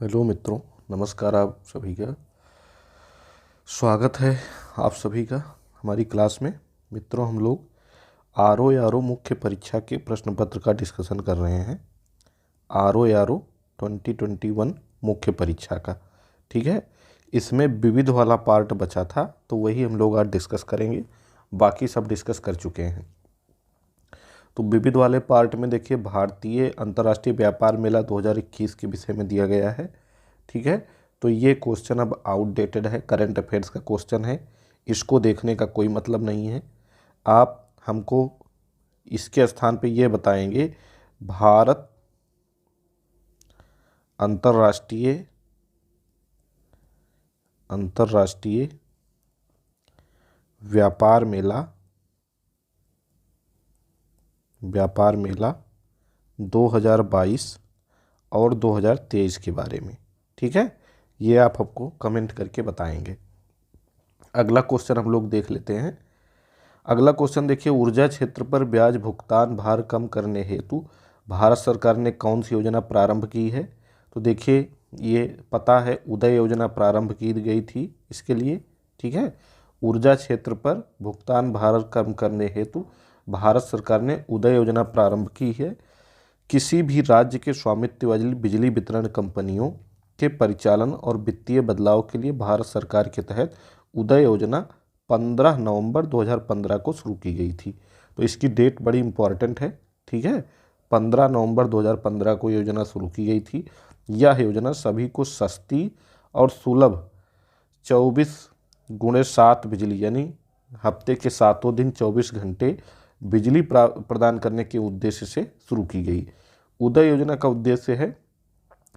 Hello मित्रों, नमस्कार। आप सभी का स्वागत है। आप सभी का हमारी क्लास में। मित्रों, हम लोग आर ओ मुख्य परीक्षा के प्रश्न पत्र का डिस्कशन कर रहे हैं। आर ओ 2021 मुख्य परीक्षा का, ठीक है। इसमें विविध वाला पार्ट बचा था, तो वही हम लोग आज डिस्कस करेंगे। बाकी सब डिस्कस कर चुके हैं। तो विविध वाले पार्ट में देखिए, भारतीय अंतर्राष्ट्रीय व्यापार मेला 2021 के विषय में दिया गया है, ठीक है। तो ये क्वेश्चन अब आउटडेटेड है, करंट अफेयर्स का क्वेश्चन है, इसको देखने का कोई मतलब नहीं है। आप हमको इसके स्थान पे ये बताएंगे, भारत अंतर्राष्ट्रीय व्यापार मेला 2022 और 2023 के बारे में, ठीक है। ये आप हमको कमेंट करके बताएंगे। अगला क्वेश्चन हम लोग देख लेते हैं। अगला क्वेश्चन देखिए, ऊर्जा क्षेत्र पर ब्याज भुगतान भार कम करने हेतु भारत सरकार ने कौन सी योजना प्रारंभ की है। तो देखिए, ये पता है, उदय योजना प्रारंभ की गई थी इसके लिए, ठीक है। ऊर्जा क्षेत्र पर भुगतान भार कम करने हेतु भारत सरकार ने उदय योजना प्रारंभ की है। किसी भी राज्य के स्वामित्व वाली बिजली वितरण कंपनियों के परिचालन और वित्तीय बदलाव के लिए भारत सरकार के तहत उदय योजना 15 नवंबर 2015 को शुरू की गई थी। तो इसकी डेट बड़ी इंपॉर्टेंट है, ठीक है। 15 नवंबर 2015 को योजना शुरू की गई थी। यह योजना सभी को सस्ती और सुलभ 24x7 बिजली, यानी हफ्ते के 7 दिन 24 घंटे बिजली प्रदान करने के उद्देश्य से शुरू की गई। उदय योजना का उद्देश्य है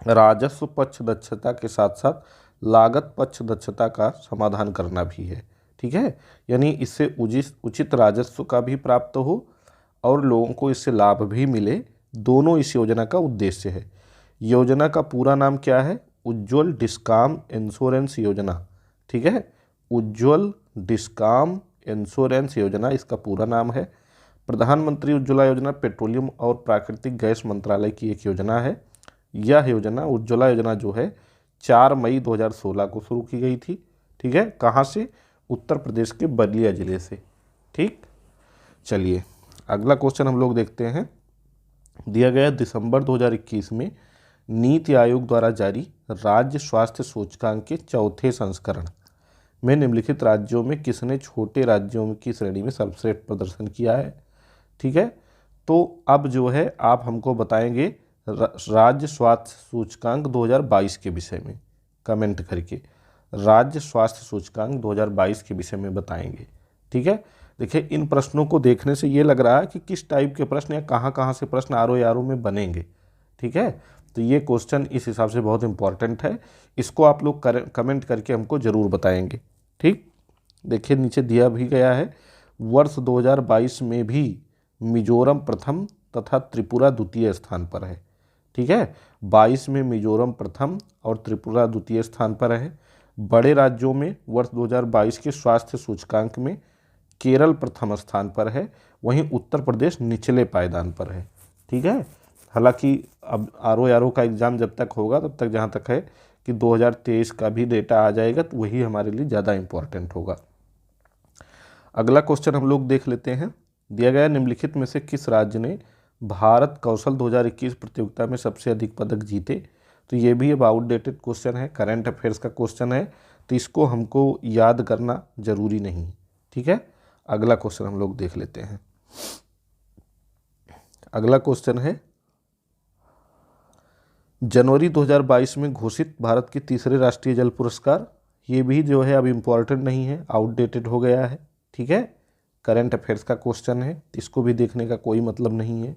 राजस्व पक्ष दक्षता के साथ साथ लागत पक्ष दक्षता का समाधान करना भी है, ठीक है। यानी इससे उचित राजस्व का भी प्राप्त हो और लोगों को इससे लाभ भी मिले, दोनों इस योजना का उद्देश्य है। योजना का पूरा नाम क्या है? उज्ज्वल डिस्कॉम इंश्योरेंस योजना, ठीक है। उज्ज्वल डिस्कॉम इंश्योरेंस योजना इसका पूरा नाम है। प्रधानमंत्री उज्ज्वला योजना पेट्रोलियम और प्राकृतिक गैस मंत्रालय की एक योजना है। यह योजना, उज्ज्वला योजना जो है, 4 मई 2016 को शुरू की गई थी, ठीक है। कहाँ से? उत्तर प्रदेश के बलिया जिले से, ठीक। चलिए अगला क्वेश्चन हम लोग देखते हैं। दिया गया दिसंबर 2021 में नीति आयोग द्वारा जारी राज्य स्वास्थ्य सूचकांक के चौथे संस्करण में निम्नलिखित राज्यों में किसने छोटे राज्यों की श्रेणी में सर्वश्रेष्ठ प्रदर्शन किया है, ठीक है। तो अब जो है आप हमको बताएंगे राज्य स्वास्थ्य सूचकांक 2022 के विषय में, कमेंट करके राज्य स्वास्थ्य सूचकांक 2022 के विषय में बताएंगे, ठीक है। देखिए, इन प्रश्नों को देखने से ये लग रहा है कि किस टाइप के प्रश्न या कहाँ से प्रश्न आर ओ में बनेंगे, ठीक है। तो ये क्वेश्चन इस हिसाब से बहुत इंपॉर्टेंट है, इसको आप लोग कमेंट करके हमको ज़रूर बताएंगे, ठीक। देखिए, नीचे दिया भी गया है, वर्ष 2022 में भी मिजोरम प्रथम तथा त्रिपुरा द्वितीय स्थान पर है, ठीक है। 22 में मिजोरम प्रथम और त्रिपुरा द्वितीय स्थान पर है। बड़े राज्यों में वर्ष 2022 के स्वास्थ्य सूचकांक में केरल प्रथम स्थान पर है, वहीं उत्तर प्रदेश निचले पायदान पर है, ठीक है। हालांकि अब आर ओ का एग्ज़ाम जब तक होगा तब तक, जहाँ तक है कि 2023 का भी डेटा आ जाएगा, तो वही हमारे लिए ज़्यादा इम्पोर्टेंट होगा। अगला क्वेश्चन हम लोग देख लेते हैं। दिया गया निम्नलिखित में से किस राज्य ने भारत कौशल 2021 प्रतियोगिता में सबसे अधिक पदक जीते। तो ये भी अब आउटडेटेड क्वेश्चन है, करंट अफेयर्स का क्वेश्चन है, तो इसको हमको याद करना जरूरी नहीं, ठीक है। अगला क्वेश्चन हम लोग देख लेते हैं। अगला क्वेश्चन है, जनवरी 2022 में घोषित भारत के तीसरे राष्ट्रीय जल पुरस्कार। ये भी जो है अब इम्पॉर्टेंट नहीं है, आउटडेटेड हो गया है, ठीक है। करंट अफेयर्स का क्वेश्चन है, इसको भी देखने का कोई मतलब नहीं है,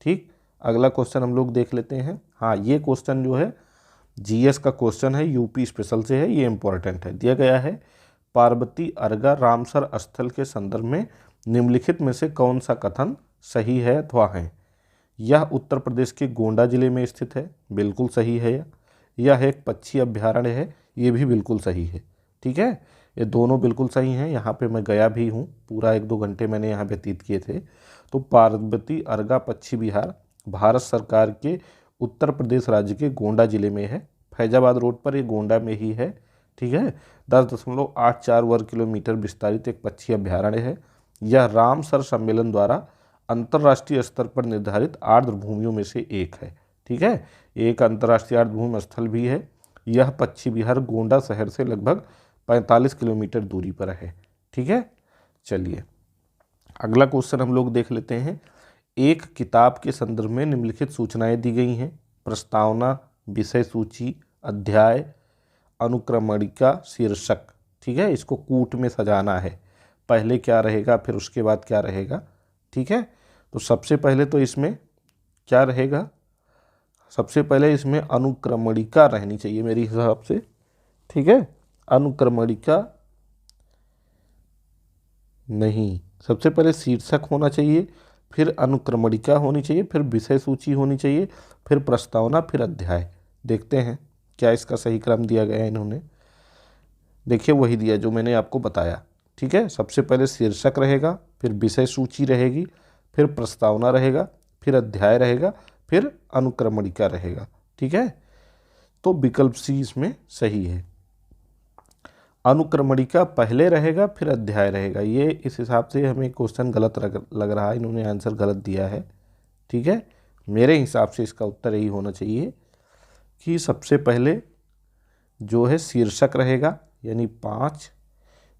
ठीक। अगला क्वेश्चन हम लोग देख लेते हैं। हाँ, ये क्वेश्चन जो है जीएस का क्वेश्चन है, यूपी स्पेशल से है, ये इंपॉर्टेंट है। दिया गया है, पार्वती अर्गा रामसर स्थल के संदर्भ में निम्नलिखित में से कौन सा कथन सही है अथवा है। यह उत्तर प्रदेश के गोंडा जिले में स्थित है, बिल्कुल सही है। यह एक पक्षी अभ्यारण्य है, ये भी बिल्कुल सही है, ठीक है। ये दोनों बिल्कुल सही हैं। यहाँ पे मैं गया भी हूँ, पूरा 1-2 घंटे मैंने यहाँ व्यतीत किए थे। तो पार्वती अर्गा पक्षी विहार भारत सरकार के उत्तर प्रदेश राज्य के गोंडा जिले में है, फैजाबाद रोड पर, ये गोंडा में ही है। ठीक है, 10.84 वर्ग किलोमीटर विस्तारित एक पक्षी अभ्यारण्य है। यह रामसर सम्मेलन द्वारा अंतर्राष्ट्रीय स्तर पर निर्धारित आर्द्र भूमियों में से एक है। ठीक है, एक अंतर्राष्ट्रीय आर्द्र भूमि स्थल भी है। यह पक्षी विहार गोंडा शहर से लगभग 45 किलोमीटर दूरी पर है। ठीक है, चलिए अगला क्वेश्चन हम लोग देख लेते हैं। एक किताब के संदर्भ में निम्नलिखित सूचनाएं दी गई हैं। प्रस्तावना, विषय सूची, अध्याय, अनुक्रमणिका, शीर्षक। ठीक है, इसको कूट में सजाना है, पहले क्या रहेगा फिर उसके बाद क्या रहेगा। ठीक है, तो सबसे पहले तो इसमें क्या रहेगा, सबसे पहले इसमें अनुक्रमणिका रहनी चाहिए मेरे हिसाब से। ठीक है, अनुक्रमणिका नहीं, सबसे पहले शीर्षक होना चाहिए, फिर अनुक्रमणिका होनी चाहिए, फिर विषय सूची होनी चाहिए, फिर प्रस्तावना, फिर अध्याय। देखते हैं क्या इसका सही क्रम दिया गया है इन्होंने। देखिए वही दिया जो मैंने आपको बताया। ठीक है, सबसे पहले शीर्षक रहेगा, फिर विषय सूची रहेगी, फिर प्रस्तावना रहेगा, फिर अध्याय रहेगा, फिर अनुक्रमणिका रहेगा। ठीक है, तो विकल्प सी इसमें सही है। अनुक्रमणिका पहले रहेगा, फिर अध्याय रहेगा। ये इस हिसाब से हमें क्वेश्चन गलत लग रहा है, इन्होंने आंसर गलत दिया है। ठीक है, मेरे हिसाब से इसका उत्तर यही होना चाहिए कि सबसे पहले जो है शीर्षक रहेगा यानी 5,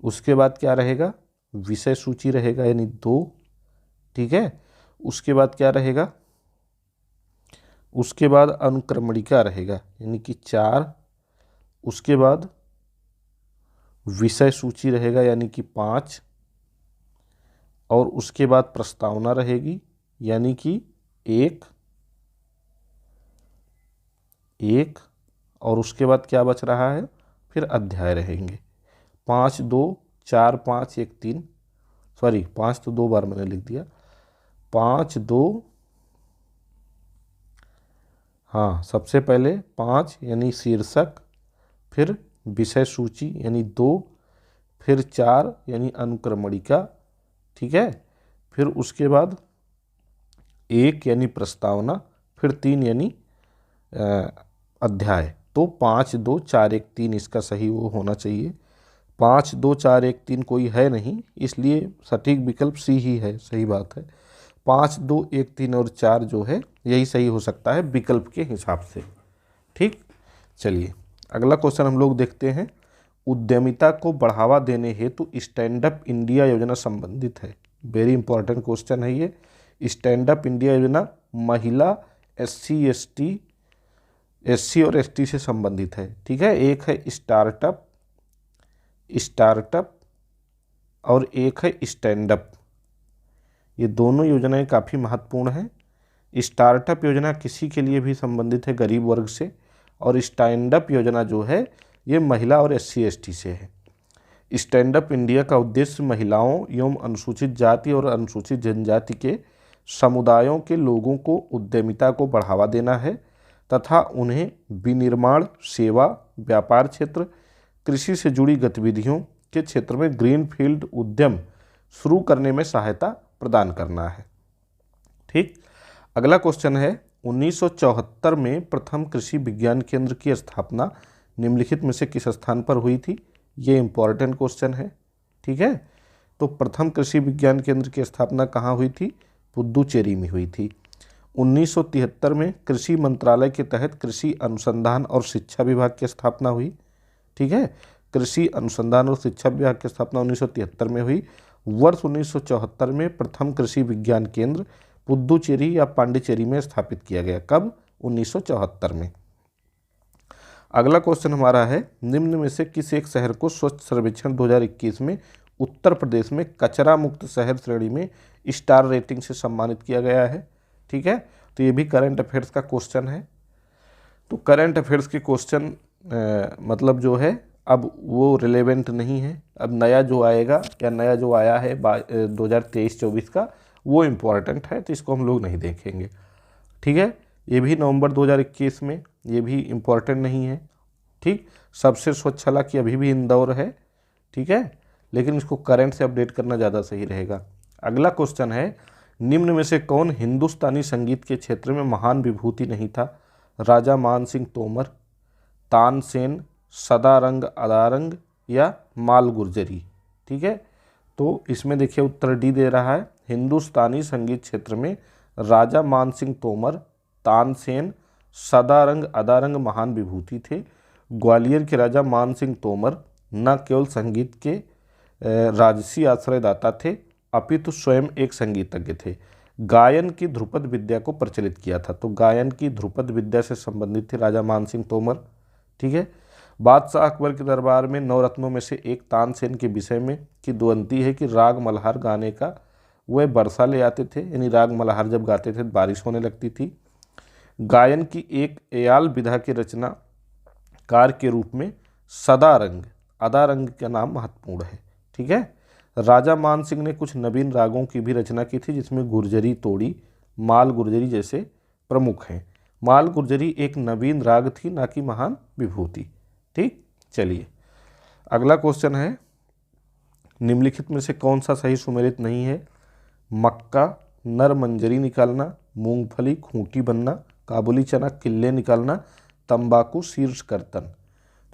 उसके बाद क्या रहेगा, विषय सूची रहेगा यानी 2। ठीक है, उसके बाद क्या रहेगा, उसके बाद अनुक्रमणिका रहेगा यानी कि 4, उसके बाद विषय सूची रहेगा यानी कि 5, और उसके बाद प्रस्तावना रहेगी यानी कि 1, और उसके बाद क्या बच रहा है, फिर अध्याय रहेंगे। 5 2 4 5 1 3, सॉरी 5 तो 2 बार मैंने लिख दिया, 5 2, हाँ सबसे पहले 5 यानी शीर्षक, फिर विषय सूची यानी 2, फिर 4 यानी अनुक्रमणिका। ठीक है, फिर उसके बाद 1 यानी प्रस्तावना, फिर 3 यानी अध्याय। तो 5 2 4 1 3 इसका सही वो होना चाहिए। 5 2 4 1 3 कोई है नहीं, इसलिए सटीक विकल्प सी ही है, सही बात है। 5 2 1 3 और 4 जो है यही सही हो सकता है विकल्प के हिसाब से। ठीक, चलिए अगला क्वेश्चन हम लोग देखते हैं। उद्यमिता को बढ़ावा देने हेतु स्टैंड अप इंडिया योजना संबंधित है। वेरी इंपॉर्टेंट क्वेश्चन है ये। स्टैंड अप इंडिया योजना महिला, एससी और एसटी से संबंधित है। ठीक है, एक है स्टार्टअप और एक है स्टैंड अप। ये दोनों योजनाएं काफ़ी महत्वपूर्ण हैं। स्टार्टअप योजना किसी के लिए भी संबंधित है गरीब वर्ग से, और स्टैंड अप योजना जो है ये महिला और एससी एसटी से है। स्टैंड अप इंडिया का उद्देश्य महिलाओं एवं अनुसूचित जाति और अनुसूचित जनजाति के समुदायों के लोगों को उद्यमिता को बढ़ावा देना है तथा उन्हें विनिर्माण, सेवा, व्यापार क्षेत्र, कृषि से जुड़ी गतिविधियों के क्षेत्र में ग्रीनफील्ड उद्यम शुरू करने में सहायता प्रदान करना है। ठीक, अगला क्वेश्चन है 1974 में प्रथम कृषि विज्ञान केंद्र की स्थापना निम्नलिखित में से किस स्थान पर हुई थी। ये इंपॉर्टेंट क्वेश्चन है। ठीक है, तो प्रथम कृषि विज्ञान केंद्र की स्थापना कहाँ हुई थी, पुद्दुचेरी में हुई थी। 1973 में कृषि मंत्रालय के तहत कृषि अनुसंधान और शिक्षा विभाग की स्थापना हुई। ठीक है, कृषि अनुसंधान और शिक्षा विभाग की स्थापना 1973 में हुई। वर्ष 1974 में प्रथम कृषि विज्ञान केंद्र पुद्दुचेरी या पांडिचेरी में स्थापित किया गया। कब, 1974 में। अगला क्वेश्चन हमारा है, निम्न में से किस एक शहर को स्वच्छ सर्वेक्षण 2021 में उत्तर प्रदेश में कचरा मुक्त शहर श्रेणी में स्टार रेटिंग से सम्मानित किया गया है। ठीक है, तो ये भी करंट अफेयर्स का क्वेश्चन है। तो करंट अफेयर्स के क्वेश्चन मतलब जो है अब वो रिलेवेंट नहीं है। अब नया जो आएगा या नया जो आया है 2023-24 का वो इम्पोर्टेंट है, तो इसको हम लोग नहीं देखेंगे। ठीक है, ये भी नवंबर 2021 में, ये भी इम्पोर्टेंट नहीं है। ठीक, सबसे स्वच्छ हालांकि अभी भी इंदौर है। ठीक है, लेकिन इसको करंट से अपडेट करना ज़्यादा सही रहेगा। अगला क्वेश्चन है, निम्न में से कौन हिंदुस्तानी संगीत के क्षेत्र में महान विभूति नहीं था। राजा मान सिंह तोमर, तानसेन, सदारंग अदारंग या माल गुर्जरी। ठीक है, तो इसमें देखिए उत्तर डी दे रहा है। हिंदुस्तानी संगीत क्षेत्र में राजा मानसिंह तोमर, तानसेन, सदारंग अदारंग महान विभूति थे। ग्वालियर के राजा मानसिंह तोमर न केवल संगीत के राजसी आश्रयदाता थे अपितु स्वयं एक संगीतज्ञ थे। गायन की ध्रुपद विद्या को प्रचलित किया था। तो गायन की ध्रुपद विद्या से संबंधित थे राजा मानसिंह तोमर। ठीक है, बादशाह अकबर के दरबार में नवरत्नों में से एक तानसेन के विषय में किंवदंती है कि राग मल्हार गाने का वह वर्षा ले आते थे, यानी राग मल्हार जब गाते थे बारिश होने लगती थी। गायन की एक एयाल विधा के रचनाकार के रूप में सदारंग अदारंग का नाम महत्वपूर्ण है। ठीक है, राजा मान सिंह ने कुछ नवीन रागों की भी रचना की थी, जिसमें गुर्जरी, तोड़ी, माल गुर्जरी जैसे प्रमुख हैं। माल गुर्जरी एक नवीन राग थी, ना कि महान विभूति। ठीक, चलिए अगला क्वेश्चन है, निम्नलिखित में से कौन सा सही सुमेलित नहीं है? मक्का, नर मंजरी निकालना, मूंगफली खूंटी बनना, काबुली चना किल्ले निकालना, तंबाकू शीर्ष कर्तन।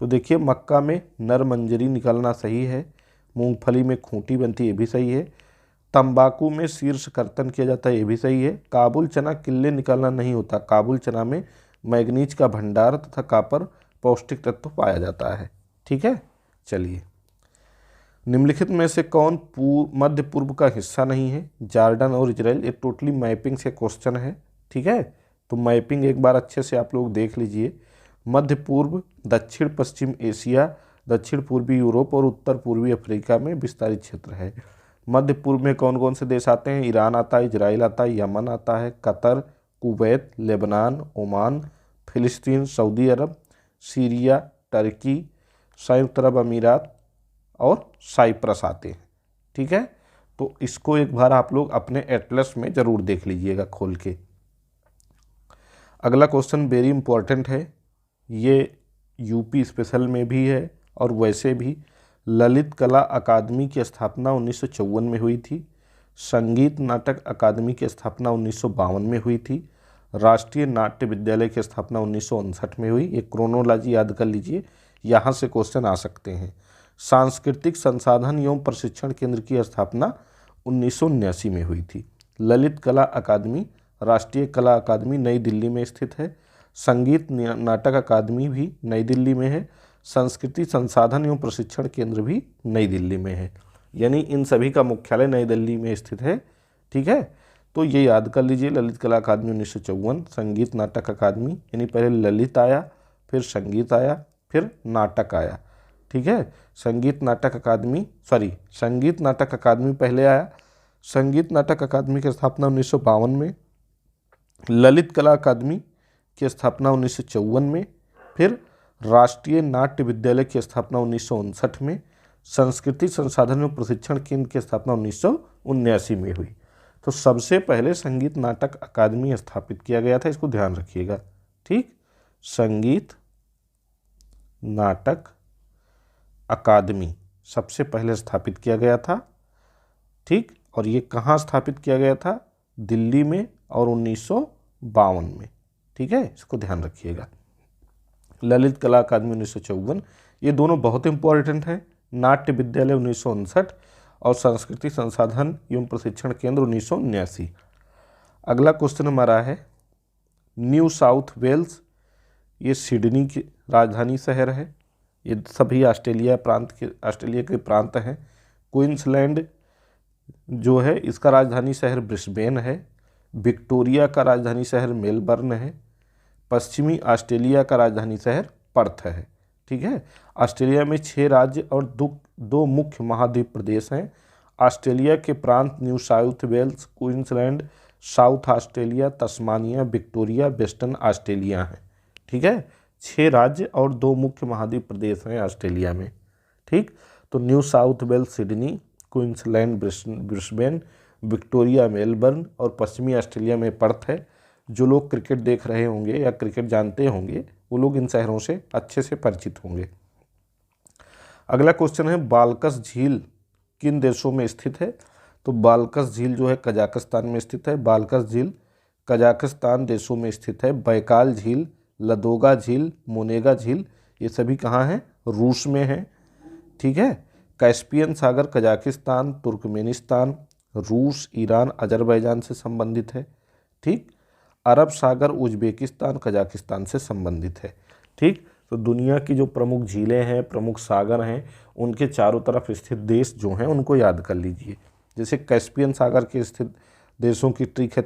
तो देखिए मक्का में नर मंजरी निकालना सही है, मूंगफली में खूंटी बनती है ये भी सही है, तंबाकू में शीर्ष कर्तन किया जाता है ये भी सही है। काबुल चना किल्ले निकालना नहीं होता, काबुल चना में मैग्नीज का भंडार तथा कापर पौष्टिक तत्व पाया जाता है। ठीक है, चलिए निम्नलिखित में से कौन मध्य पूर्व का हिस्सा नहीं है? जॉर्डन और इजराइल। ये टोटली मैपिंग से क्वेश्चन है। ठीक है, तो मैपिंग एक बार अच्छे से आप लोग देख लीजिए। मध्य पूर्व, दक्षिण पश्चिम एशिया, दक्षिण पूर्वी यूरोप और उत्तर पूर्वी अफ्रीका में विस्तारित क्षेत्र है। मध्य पूर्व में कौन कौन से देश आते हैं? ईरान आता है, इजराइल आता है, यमन आता है, कतर, कुवैत, लेबनान, ओमान, फिलिस्तीन, सऊदी अरब, सीरिया, टर्की, संयुक्त अरब अमीरात और साइप्रस आते हैं। ठीक है, तो इसको एक बार आप लोग अपने एटलस में ज़रूर देख लीजिएगा खोल के। अगला क्वेश्चन वेरी इंपॉर्टेंट है, ये यूपी स्पेशल में भी है और वैसे भी। ललित कला अकादमी की स्थापना 1954 में हुई थी। संगीत नाटक अकादमी की स्थापना 1952 में हुई थी। राष्ट्रीय नाट्य विद्यालय की स्थापना 1959 में हुई। ये क्रोनोलॉजी याद कर लीजिए, यहाँ से क्वेश्चन आ सकते हैं। सांस्कृतिक संसाधन एवं प्रशिक्षण केंद्र की स्थापना 1979 में हुई थी। ललित कला अकादमी राष्ट्रीय कला अकादमी नई दिल्ली में स्थित है। संगीत नाटक अकादमी भी नई दिल्ली में है। संस्कृति संसाधन एवं प्रशिक्षण केंद्र भी नई दिल्ली में है, यानी इन सभी का मुख्यालय नई दिल्ली में स्थित है। ठीक है, तो ये याद कर लीजिए, ललित कला अकादमी 1954, संगीत नाटक अकादमी, यानी पहले ललित आया, फिर संगीत आया, फिर नाटक आया। ठीक है, संगीत नाटक अकादमी पहले आया। संगीत नाटक अकादमी की स्थापना 1952 में, ललित कला अकादमी की स्थापना 1954 में, फिर राष्ट्रीय नाट्य विद्यालय की स्थापना 1959 में, संस्कृति संसाधन एवं प्रशिक्षण केंद्र की स्थापना 1979 में हुई। तो सबसे पहले संगीत नाटक अकादमी स्थापित किया गया था, इसको ध्यान रखिएगा। ठीक, संगीत नाटक अकादमी सबसे पहले स्थापित किया गया था। ठीक, और ये कहाँ स्थापित किया गया था? दिल्ली में और 1952 में। ठीक है, इसको ध्यान रखिएगा। ललित कला अकादमी 1954, ये दोनों बहुत इंपॉर्टेंट हैं। नाट्य विद्यालय 1959 और संस्कृति संसाधन एवं प्रशिक्षण केंद्र 1979। अगला क्वेश्चन हमारा है, न्यू साउथ वेल्स, ये सिडनी की राजधानी शहर है। ये सभी ऑस्ट्रेलिया के प्रांत हैं। क्वींसलैंड जो है इसका राजधानी शहर ब्रिस्बेन है। विक्टोरिया का राजधानी शहर मेलबर्न है। पश्चिमी ऑस्ट्रेलिया का राजधानी शहर पर्थ है। ठीक है, ऑस्ट्रेलिया में 6 राज्य और 2 मुख्य महाद्वीप प्रदेश हैं। ऑस्ट्रेलिया के प्रांत New South Wales, Queensland, South Australia, Tasmania, Victoria, Western Australia हैं। ठीक है, 6 राज्य और 2 मुख्य महाद्वीप प्रदेश हैं ऑस्ट्रेलिया में। ठीक, तो New South Wales Sydney, Queensland Brisbane, Victoria Melbourne और पश्चिमी ऑस्ट्रेलिया में पर्थ है। जो लोग क्रिकेट देख रहे होंगे या क्रिकेट जानते होंगे वो लोग इन शहरों से अच्छे से परिचित होंगे। अगला क्वेश्चन है, बाल्कस झील किन देशों में स्थित है? तो बाल्कस झील जो है कजाकिस्तान में स्थित है। बाल्कस झील कजाकिस्तान देशों में स्थित है। बैकाल झील, लदोगा झील, मोनेगा झील ये सभी कहाँ हैं? रूस में हैं। ठीक है। कैस्पियन सागर कजाकिस्तान, तुर्कमेनिस्तान, रूस, ईरान, अजरबैजान से संबंधित है। ठीक। अरब सागर उज्बेकिस्तान, कजाकिस्तान से संबंधित है। ठीक। तो दुनिया की जो प्रमुख झीलें हैं, प्रमुख सागर हैं, उनके चारों तरफ स्थित देश जो हैं उनको याद कर लीजिए। जैसे कैस्पियन सागर के स्थित देशों की ट्रिक है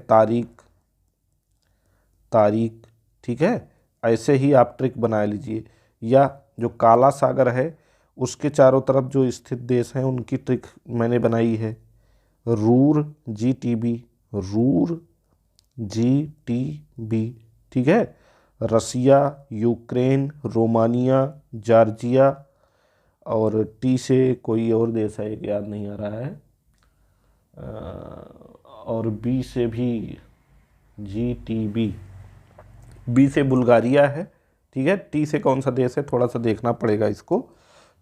तारीक। ठीक है, ऐसे ही आप ट्रिक बना लीजिए। या जो काला सागर है उसके चारों तरफ जो स्थित देश हैं उनकी ट्रिक मैंने बनाई है, रूर GTB, रूर GTB। ठीक है। रसिया, यूक्रेन, रोमानिया, जॉर्जिया, और टी से कोई और देश है, एक याद नहीं आ रहा है, और बी से भी GTB, बी से बुल्गारिया है। ठीक है। टी से कौन सा देश है थोड़ा सा देखना पड़ेगा इसको।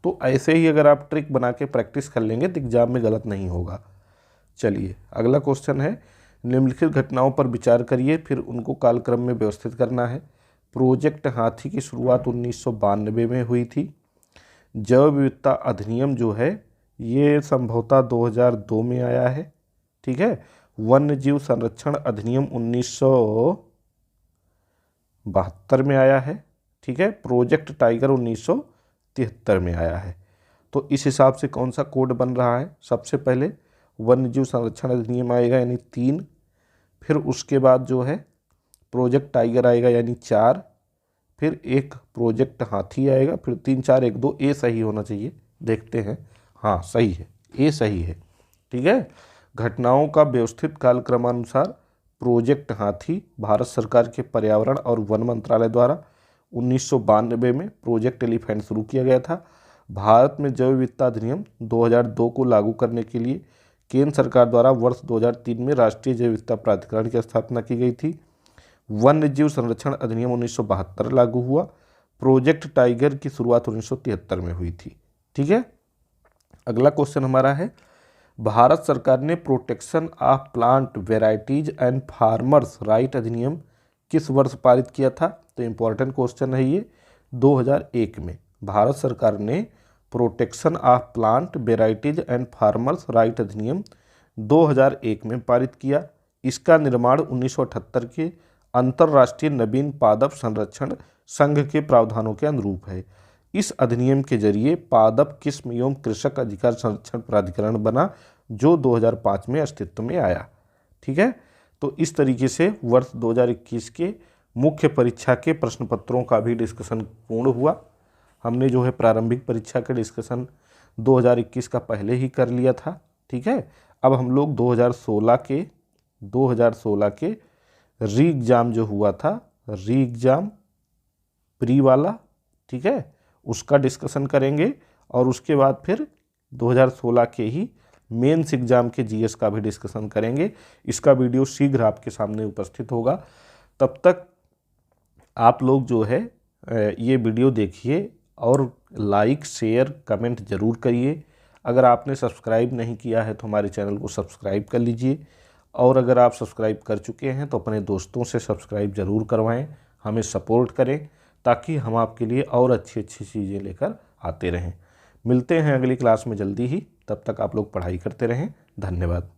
तो ऐसे ही अगर आप ट्रिक बना के प्रैक्टिस कर लेंगे तो एग्जाम में गलत नहीं होगा। चलिए अगला क्वेश्चन है, निम्नलिखित घटनाओं पर विचार करिए फिर उनको कालक्रम में व्यवस्थित करना है। प्रोजेक्ट हाथी की शुरुआत 1992 में हुई थी। जैव विविधता अधिनियम जो है ये संभवतः 2002 में आया है। ठीक है। वन्य जीव संरक्षण अधिनियम 1972 में आया है। ठीक है। प्रोजेक्ट टाइगर 1973 में आया है। तो इस हिसाब से कौन सा कोड बन रहा है? सबसे पहले वन्य जीव संरक्षण अधिनियम आएगा यानी 3, फिर उसके बाद जो है प्रोजेक्ट टाइगर आएगा यानी 4, फिर एक प्रोजेक्ट हाथी आएगा, फिर 3 4 1 2। ए सही होना चाहिए, देखते हैं। हाँ सही है, ए सही है। ठीक है। घटनाओं का व्यवस्थित कालक्रमानुसार प्रोजेक्ट हाथी भारत सरकार के पर्यावरण और वन मंत्रालय द्वारा 1992 में प्रोजेक्ट एलिफेंट शुरू किया गया था। भारत में जैव विविधता अधिनियम 2002 को लागू करने के लिए केंद्र सरकार द्वारा वर्ष 2003 में राष्ट्रीय जैव विविधता प्राधिकरण की स्थापना की गई थी। वन्य जीव संरक्षण अधिनियम 1972 लागू हुआ। प्रोजेक्ट टाइगर की शुरुआत 1973 में हुई थी। ठीक है। अगला क्वेश्चन हमारा है, भारत सरकार ने protection of plant varieties and farmers right अधिनियम किस वर्ष पारित किया था? तो इम्पॉर्टेंट क्वेश्चन है ये। 2001 में भारत सरकार ने protection of plant varieties and farmers right अधिनियम 2001 में पारित किया। इसका निर्माण 1978 के अंतर्राष्ट्रीय नवीन पादप संरक्षण संघ के प्रावधानों के अनुरूप है। इस अधिनियम के जरिए पादप किस्म एवं कृषक अधिकार संरक्षण प्राधिकरण बना जो 2005 में अस्तित्व में आया। ठीक है। तो इस तरीके से वर्ष 2021 के मुख्य परीक्षा के प्रश्न पत्रों का भी डिस्कशन पूर्ण हुआ। हमने जो है प्रारंभिक परीक्षा के डिस्कशन 2021 का पहले ही कर लिया था। ठीक है। अब हम लोग 2016 के री एग्ज़ाम जो हुआ था, री एग्ज़ाम प्री वाला, ठीक है, उसका डिस्कशन करेंगे और उसके बाद फिर 2016 के ही मेंस एग्ज़ाम के जीएस का भी डिस्कशन करेंगे। इसका वीडियो शीघ्र आपके सामने उपस्थित होगा। तब तक आप लोग जो है ये वीडियो देखिए और लाइक शेयर कमेंट ज़रूर करिए। अगर आपने सब्सक्राइब नहीं किया है तो हमारे चैनल को सब्सक्राइब कर लीजिए, और अगर आप सब्सक्राइब कर चुके हैं तो अपने दोस्तों से सब्सक्राइब ज़रूर करवाएं, हमें सपोर्ट करें ताकि हम आपके लिए और अच्छी अच्छी चीज़ें लेकर आते रहें। मिलते हैं अगली क्लास में जल्दी ही, तब तक आप लोग पढ़ाई करते रहें। धन्यवाद।